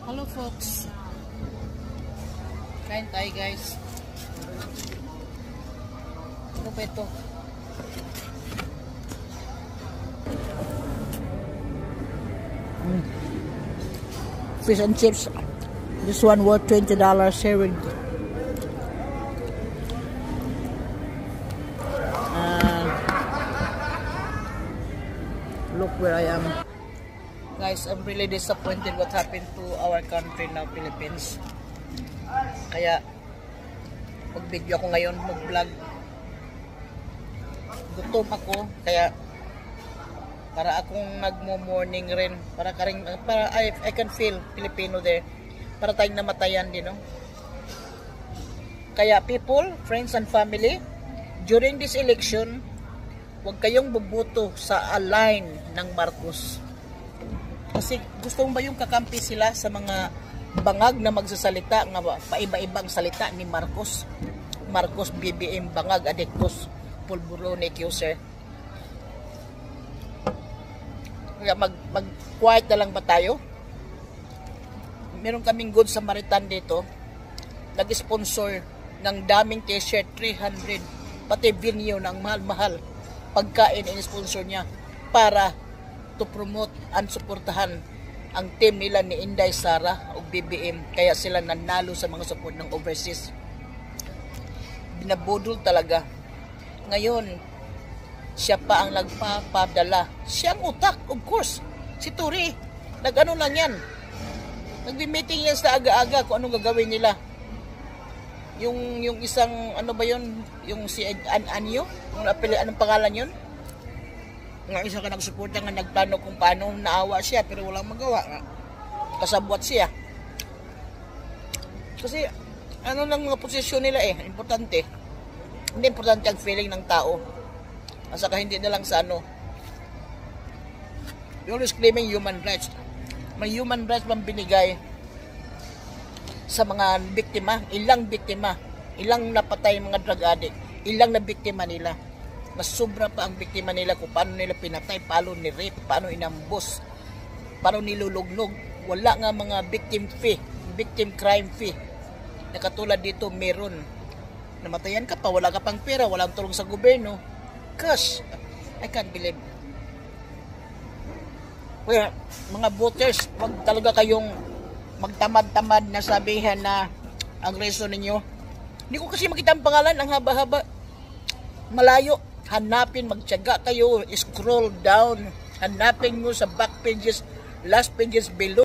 Hello folks, kain tayo guys. Ano ba ito? Fish and chips. This one worth $20 sharing. Look where I am. Guys, I'm really disappointed what happened to our country now, Philippines. Kaya mag-video ako ngayon, mag-vlog. Gutom ako, kaya para akong nagmo-morning rin, para I can feel Filipino there. Para tayong namatayan din, no? Kaya people, friends and family, during this election, huwag kayong bubuto sa align ng Marcos. Kasi gusto mo ba yung kakampi sila sa mga bangag na magsasalita, nga paiba-ibang salita ni Marcos? Marcos, BBM, bangag, adictos, pulburon, accuser. Kaya mag-quiet na lang ba tayo? Meron kaming Good Samaritan dito, nag-sponsor ng daming t-shirt, 300, pati venue ng mahal-mahal pagkain in-sponsor niya para to promote and suportahan ang team nila ni Inday Sara o BBM, kaya sila nanalo sa mga support ng overseas. Binabudol talaga. Ngayon siya pa ang nagpapadala, siya ang utak, of course. Si Turi nag-ano lang yan, nagbi-meeting yan sa aga-aga kung anong gagawin nila. Yung isang ano ba yun, yung si Anyo, yung napili, anong pangalan yun, nga isa ka nagsuporta nga nagplano kung paano, naawa siya pero walang magawa, kasabwat siya. Kasi ano lang mga posisyon nila importante. Hindi importante ang feeling ng tao, at saka hindi na lang sa ano. You're always claiming human rights. May human rights bang binigay sa mga biktima? Ilang biktima, ilang napatay mga drug addict, ilang na biktima nila. Mas sobra pa ang biktima nila kung paano nila pinatay, paano ni-rape, paano inambos, paano nilulugnog. Wala nga mga victim fee, victim crime fee. Na katulad dito, meron. Namatayan ka pa, wala ka pang pera, walang tulong sa gobyerno. Gosh, I can't believe. Kaya, mga voters, wag talaga kayong magtamad-tamad na sabihan na ang reason ninyo. Hindi ko kasi makita ang pangalan, ang haba-haba. Malayo. Hanapin, magtiyaga kayo, scroll down, hanapin mo sa back pages, last pages below.